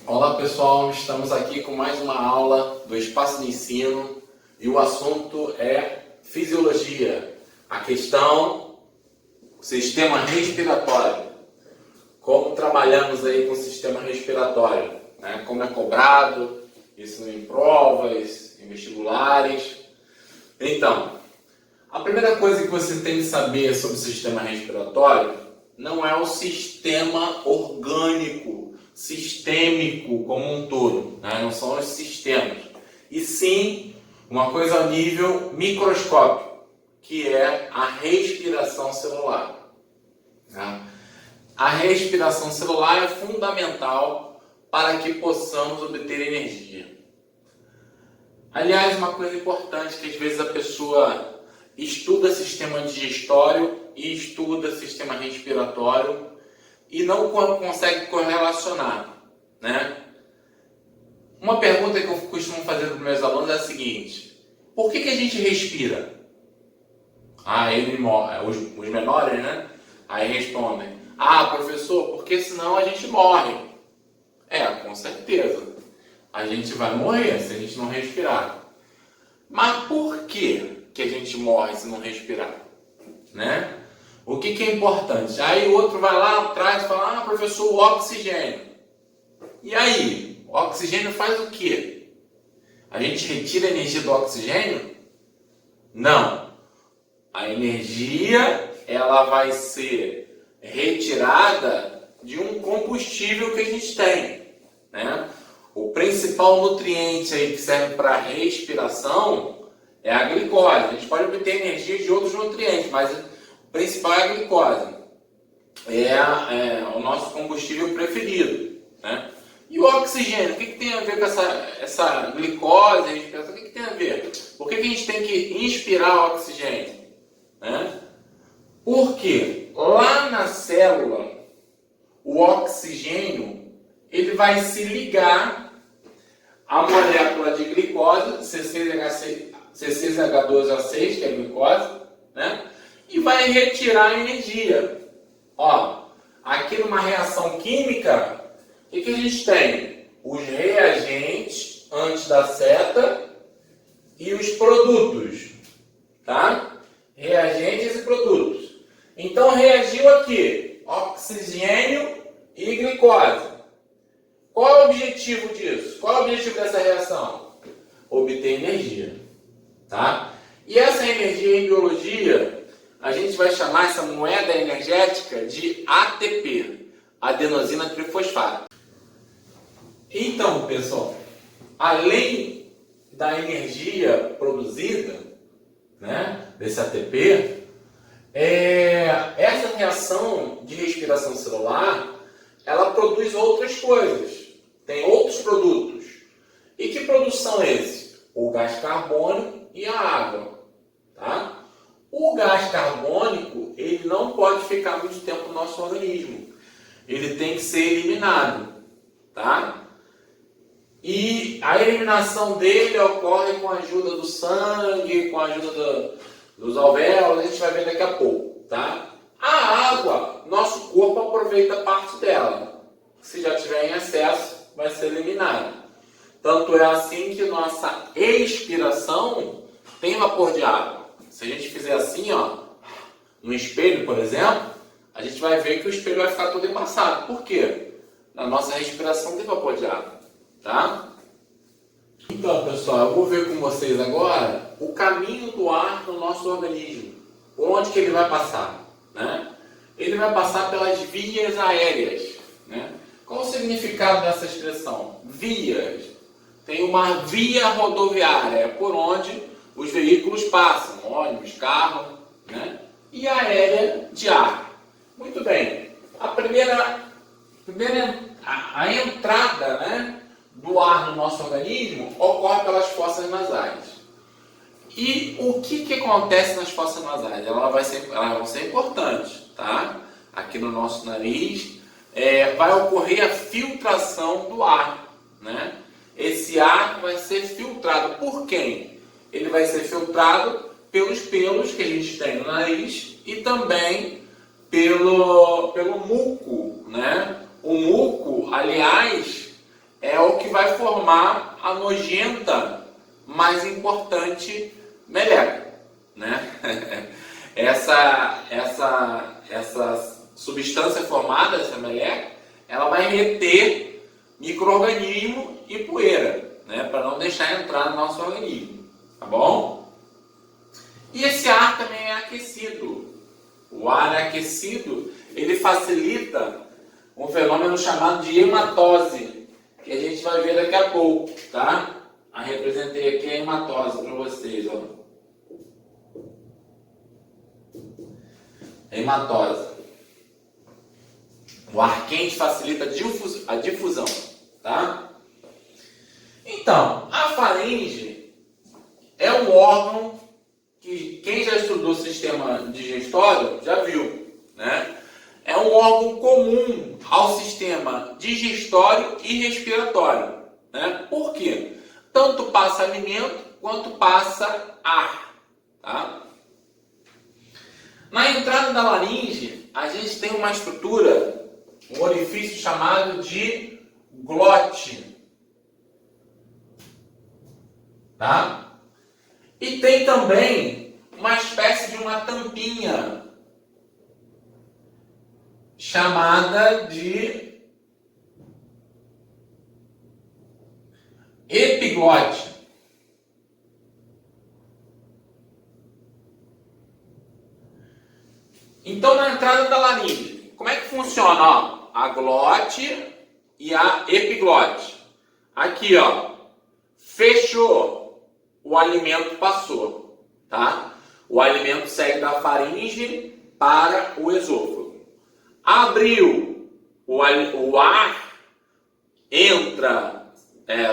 Olá pessoal, estamos aqui com mais uma aula do Espaço de Ensino e o assunto é fisiologia, a questão sistema respiratório. Como trabalhamos aí com o sistema respiratório, né? Como é cobrado, isso em provas, em vestibulares. Então, a primeira coisa que você tem que saber sobre o sistema respiratório não é o sistema orgânico, sistêmico como um todo, né? Não são os sistemas, e sim uma coisa a nível microscópico, que é a respiração celular. Né? A respiração celular é fundamental para que possamos obter energia. Aliás, uma coisa importante que às vezes a pessoa estuda sistema digestório e estuda sistema respiratório e não consegue correlacionar, né? Uma pergunta que eu costumo fazer para os meus alunos é a seguinte: por que a gente respira? Os menores, né? Aí respondem: professor, porque senão a gente morre. Com certeza. A gente vai morrer se a gente não respirar. Mas por que a gente morre se não respirar? Né? O que é importante? Aí o outro vai lá atrás e fala: professor, o oxigênio. E aí? O oxigênio faz o quê? A gente retira a energia do oxigênio? Não. A energia, ela vai ser retirada de um combustível que a gente tem, né? O principal nutriente aí que serve para a respiração é a glicose. A gente pode obter energia de outros nutrientes, mas o principal é a glicose. É o nosso combustível preferido, né? E o oxigênio? O que tem a ver com essa glicose, a respiração? O que tem a ver? Por que a gente tem que inspirar oxigênio? Né? Porque lá na célula, o oxigênio ele vai se ligar à molécula de glicose, C6H12O6, que é a glicose, né? E vai retirar a energia. Aqui numa reação química, o que a gente tem? Os reagentes antes da seta e os produtos, tá? Reagentes e produtos. Então reagiu aqui, oxigênio e glicose. Qual é o objetivo disso? Qual é o objetivo dessa reação? Obter energia, tá? E essa energia em biologia, a gente vai chamar essa moeda energética de ATP, adenosina trifosfato. Então, pessoal, além da energia produzida, né, desse ATP, essa reação de respiração celular, ela produz outras coisas, tem outros produtos. E que produtos são esses? O gás carbônico e a água, tá? O gás carbônico, ele não pode ficar muito tempo no nosso organismo. Ele tem que ser eliminado, tá? E a eliminação dele ocorre com a ajuda do sangue, com a ajuda dos alvéolos, a gente vai ver daqui a pouco, tá? A água, nosso corpo aproveita parte dela. Se já tiver em excesso, vai ser eliminado. Tanto é assim que nossa expiração tem vapor de água. Se a gente fizer assim, no espelho, por exemplo, a gente vai ver que o espelho vai ficar todo embaçado. Por quê? Na nossa respiração tem vapor de água, tá? Então, pessoal, eu vou ver com vocês agora o caminho do ar no nosso organismo. Por onde que ele vai passar, né? Ele vai passar pelas vias aéreas, né? Qual o significado dessa expressão? Vias. Tem uma via rodoviária, é por onde os veículos passam, ônibus, carro, né? E aérea de ar. Muito bem. A entrada, né, do ar no nosso organismo ocorre pelas fossas nasais. E o que acontece nas fossas nasais? Elas vão ser importantes, tá? Aqui no nosso nariz vai ocorrer a filtração do ar, né? Esse ar vai ser filtrado por quem? Ele vai ser filtrado pelos pelos que a gente tem no nariz e também pelo muco, né? O muco, aliás, é o que vai formar a nojenta, mais importante meleca, né? Essa substância formada, essa meleca, ela vai reter micro-organismo e poeira, né? Para não deixar entrar no nosso organismo, tá bom? E esse ar também é aquecido. O ar aquecido, ele facilita um fenômeno chamado de hematose, que a gente vai ver daqui a pouco, tá? Eu representei aqui a hematose para vocês, ó. Hematose. O ar quente facilita a difusão, tá? Então, a faringe é um órgão que quem já estudou o sistema digestório já viu, né? É um órgão comum ao sistema digestório e respiratório, né? Por quê? Tanto passa alimento quanto passa ar, tá? Na entrada da laringe, a gente tem uma estrutura, um orifício chamado de glote, tá? E tem também uma espécie de uma tampinha chamada de epiglote. Então, na entrada da laringe, como é que funciona? Ó, a glote e a epiglote. Aqui, ó, fechou, o alimento passou, tá? O alimento segue da faringe para o esôfago. Abriu, o ar entra,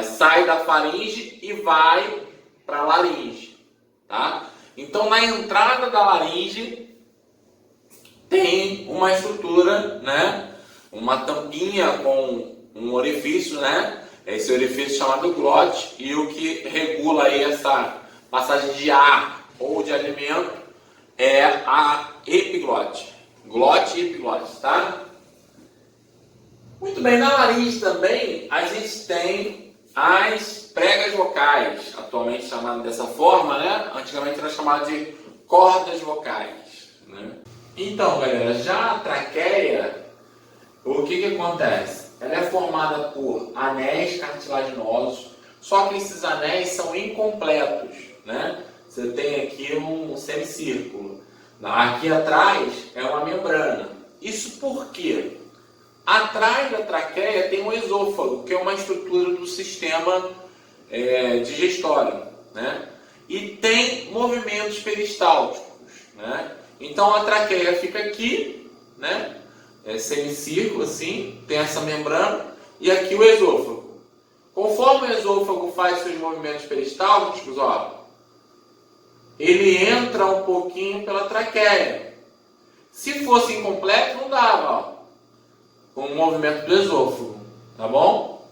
sai da faringe e vai para a laringe, tá? Então, na entrada da laringe tem uma estrutura, né? Uma tampinha com um orifício, né? Esse orifício chamado glote, e o que regula aí essa passagem de ar ou de alimento é a epiglote. Glote e epiglote, tá? Muito bem, na laringe também a gente tem as pregas vocais, atualmente chamado dessa forma, né? Antigamente era chamado de cordas vocais, né? Então, galera, já a traqueia, o que acontece? Ela é formada por anéis cartilaginosos, só que esses anéis são incompletos, né? Você tem aqui um semicírculo. Aqui atrás é uma membrana. Isso por quê? Atrás da traqueia tem um esôfago, que é uma estrutura do sistema digestório, né? E tem movimentos peristálticos, né? Então a traqueia fica aqui, né? É semicírculo assim, tem essa membrana, e aqui o esôfago. Conforme o esôfago faz seus movimentos peristálticos, ó, ele entra um pouquinho pela traqueia. Se fosse incompleto, não dava, ó, com o movimento do esôfago, tá bom?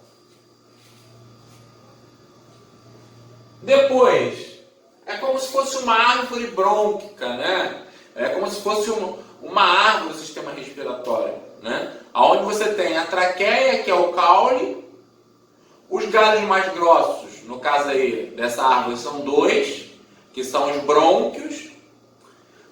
Depois, é como se fosse uma árvore brônquica, né? É como se fosse uma árvore do sistema respiratório, né? Onde você tem a traqueia, que é o caule, os galhos mais grossos, no caso aí dessa árvore, são dois, que são os brônquios.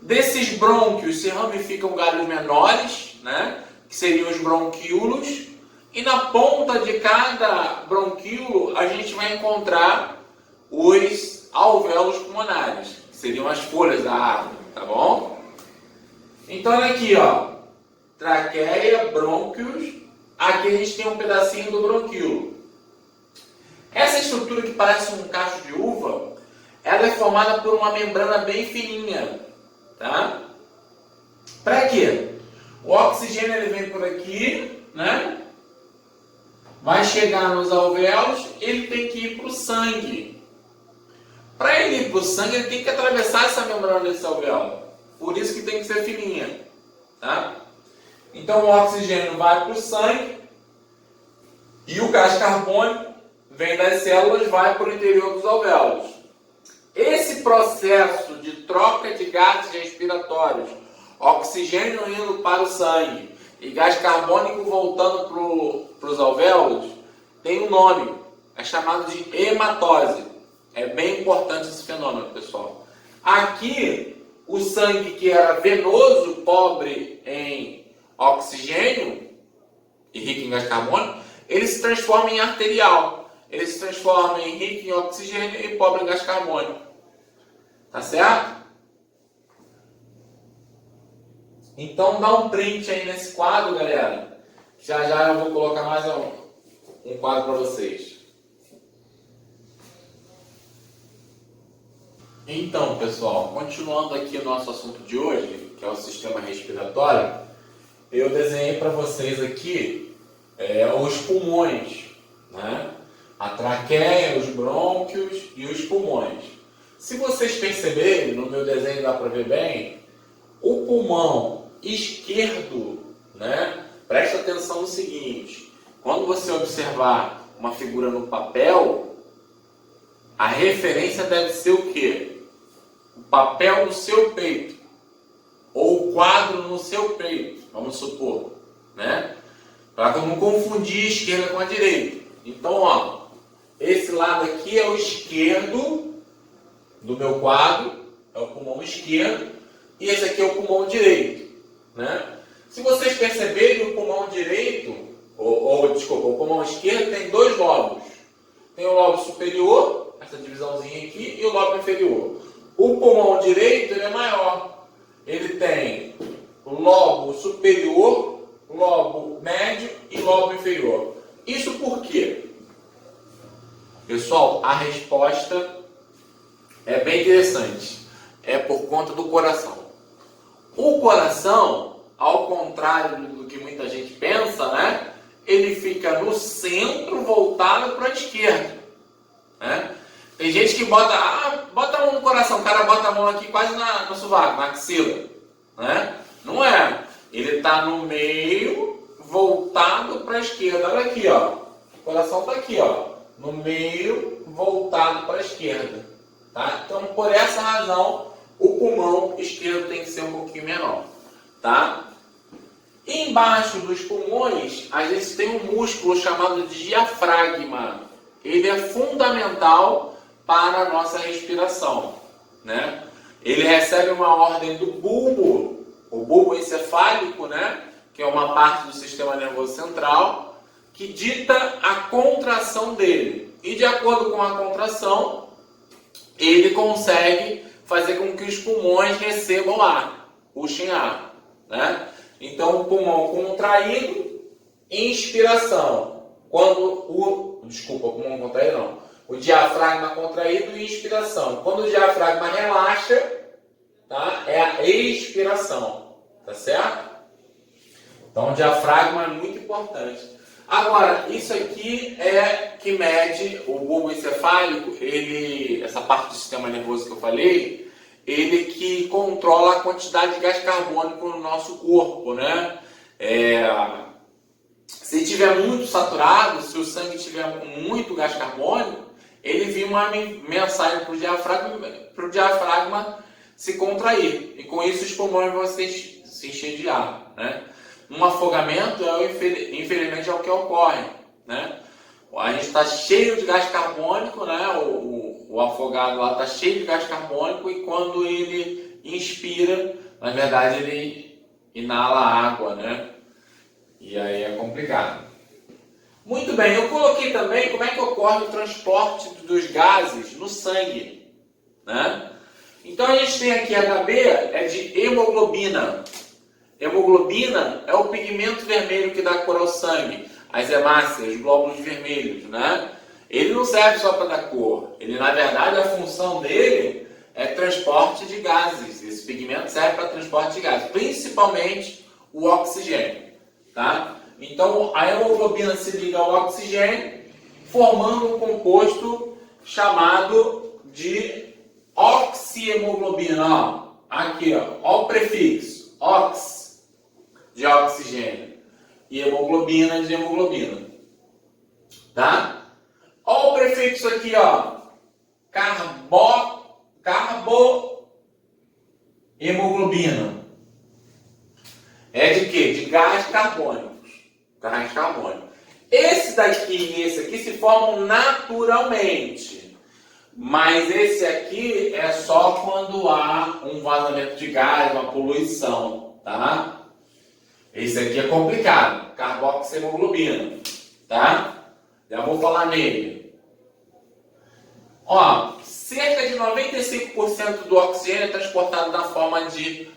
Desses brônquios se ramificam galhos menores, né? Que seriam os bronquíolos. E na ponta de cada bronquíolo a gente vai encontrar os alvéolos pulmonares, que seriam as folhas da árvore, tá bom? Então olha aqui, ó, traqueia, brônquios, aqui a gente tem um pedacinho do bronquíolo. Essa estrutura que parece um cacho de uva, ela é formada por uma membrana bem fininha, tá? Para quê? O oxigênio ele vem por aqui, né? Vai chegar nos alvéolos, ele tem que ir para o sangue. Para ele ir para o sangue, ele tem que atravessar essa membrana desse alvéolo. Por isso que tem que ser fininha, tá? Então o oxigênio vai para o sangue e o gás carbônico vem das células, vai para o interior dos alvéolos. Esse processo de troca de gases respiratórios, oxigênio indo para o sangue e gás carbônico voltando para os alvéolos, tem um nome, é chamado de hematose. É bem importante esse fenômeno, pessoal. Aqui, o sangue que era venoso, pobre em oxigênio e rico em gás carbônico, ele se transforma em arterial. Ele se transforma em rico em oxigênio e pobre em gás carbônico. Tá certo? Então dá um print aí nesse quadro, galera. Já já eu vou colocar mais um quadro para vocês. Então, pessoal, continuando aqui o nosso assunto de hoje, que é o sistema respiratório, eu desenhei para vocês aqui os pulmões, né? A traqueia, os brônquios e os pulmões. Se vocês perceberem, no meu desenho dá para ver bem, o pulmão esquerdo, né? Presta atenção no seguinte, quando você observar uma figura no papel, a referência deve ser o quê? O papel no seu peito, ou o quadro no seu peito, vamos supor, né? Para não confundir a esquerda com a direita. Então, ó, esse lado aqui é o esquerdo do meu quadro, é o pulmão esquerdo, e esse aqui é o pulmão direito, né? Se vocês perceberem, o pulmão direito, desculpa, o pulmão esquerdo tem dois lobos. Tem o lobo superior, essa divisãozinha aqui, e o lobo inferior. O pulmão direito ele é maior. Ele tem lobo superior, lobo médio e lobo inferior. Isso por quê? Pessoal, a resposta é bem interessante. É por conta do coração. O coração, ao contrário do que muita gente pensa, né? Ele fica no centro, voltado para a esquerda, né? Tem gente que bota a mão no coração, o cara bota a mão aqui quase no sovaco, na axila, né? Não é. Ele está no meio, voltado para a esquerda. Olha aqui, ó. O coração está aqui, ó. No meio, voltado para a esquerda. Tá? Então, por essa razão, o pulmão esquerdo tem que ser um pouquinho menor. Tá? Embaixo dos pulmões, a gente tem um músculo chamado de diafragma. Ele é fundamental para a nossa respiração, né? Ele recebe uma ordem do bulbo, o bulbo encefálico, né? Que é uma parte do sistema nervoso central, que dita a contração dele. E de acordo com a contração, ele consegue fazer com que os pulmões recebam ar, puxem ar, né? Então, o pulmão contraído, inspiração. O pulmão contraído não. O diafragma contraído e inspiração. Quando o diafragma relaxa, tá? É a expiração, tá certo? Então, o diafragma é muito importante. Agora, isso aqui é que mede o bulbo encefálico, essa parte do sistema nervoso que eu falei, ele que controla a quantidade de gás carbônico no nosso corpo, né? Se tiver muito saturado, se o sangue tiver com muito gás carbônico, ele envia uma mensagem para o diafragma se contrair. E com isso os pulmões vão se encher de ar, né? Um afogamento infelizmente é o que ocorre, né? A gente está cheio de gás carbônico, né? O afogado lá está cheio de gás carbônico e quando ele inspira, na verdade ele inala água, né? E aí é complicado. Muito bem, eu coloquei também como é que ocorre o transporte dos gases no sangue, né? Então a gente tem aqui a HB é de hemoglobina. Hemoglobina é o pigmento vermelho que dá cor ao sangue, as hemácias, os glóbulos vermelhos, né? Ele não serve só para dar cor. Ele, na verdade, a função dele é transporte de gases. Esse pigmento serve para transporte de gases, principalmente o oxigênio, tá? Então, a hemoglobina se liga ao oxigênio, formando um composto chamado de oxihemoglobina. Ó, aqui, ó o prefixo, ox, de oxigênio, e hemoglobina de hemoglobina, tá? Olha o prefixo aqui, ó, carbohemoglobina. É de quê? De gás carbônico. Gás carbônico. Esse daqui e esse aqui se formam naturalmente. Mas esse aqui é só quando há um vazamento de gás, uma poluição, tá? Esse aqui é complicado, carboxiemoglobina, tá? Já vou falar nele. Ó, cerca de 95% do oxigênio é transportado na forma de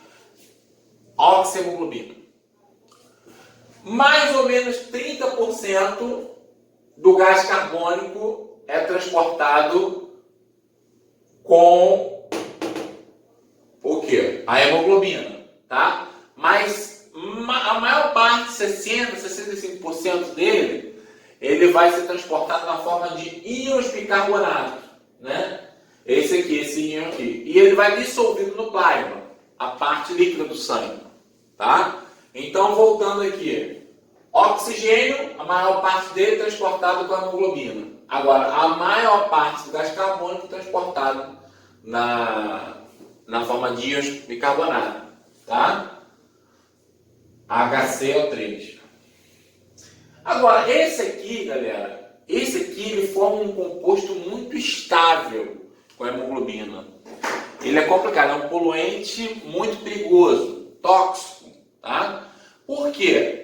oxiemoglobina. Mais ou menos 30% do gás carbônico é transportado com o quê? A hemoglobina, tá? Mas a maior parte, 65% dele, ele vai ser transportado na forma de íons bicarbonato, né? Esse aqui, esse íon aqui. E ele vai dissolvido no plasma, a parte líquida do sangue, tá? Então, voltando aqui. Oxigênio, a maior parte dele é transportado com a hemoglobina. Agora, a maior parte do gás carbônico é transportado na forma de íons bicarbonato, tá? HCO3. Agora, esse aqui, galera, esse aqui ele forma um composto muito estável com a hemoglobina. Ele é complicado, é um poluente muito perigoso, tóxico, tá? Por quê?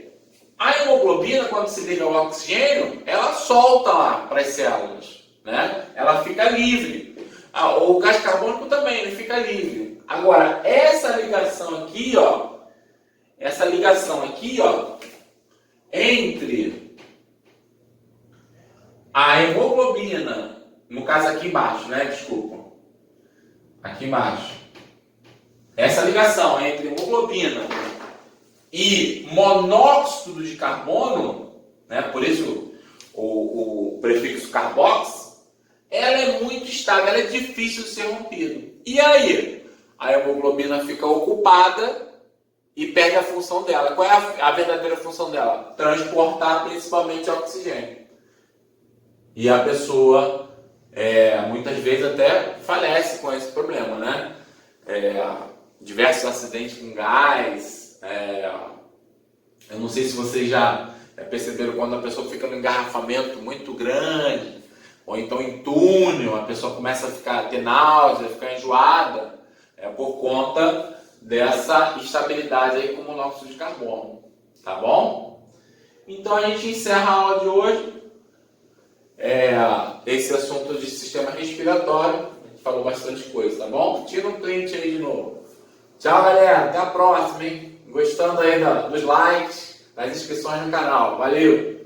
A hemoglobina, quando se liga ao oxigênio, ela solta lá para as células, né? Ela fica livre. O gás carbônico também, ele fica livre. Agora, essa ligação aqui, ó, entre a hemoglobina, no caso aqui embaixo, né? Desculpa. Aqui embaixo. Essa ligação entre hemoglobina e monóxido de carbono, né? Por isso o prefixo carbox, ela é muito estável, ela é difícil de ser rompida. E aí? A hemoglobina fica ocupada e perde a função dela. Qual é a verdadeira função dela? Transportar principalmente oxigênio. E a pessoa, muitas vezes até falece com esse problema, né? Diversos acidentes com gás. Eu não sei se vocês já perceberam quando a pessoa fica num engarrafamento muito grande, ou então em túnel, a pessoa começa a ter náusea, ficar enjoada, por conta dessa instabilidade aí com o monóxido de carbono, tá bom? Então a gente encerra a aula de hoje, esse assunto de sistema respiratório, a gente falou bastante coisa, tá bom? Tira um print aí de novo. Tchau, galera, até a próxima, hein? Gostando aí dos likes, das inscrições no canal. Valeu!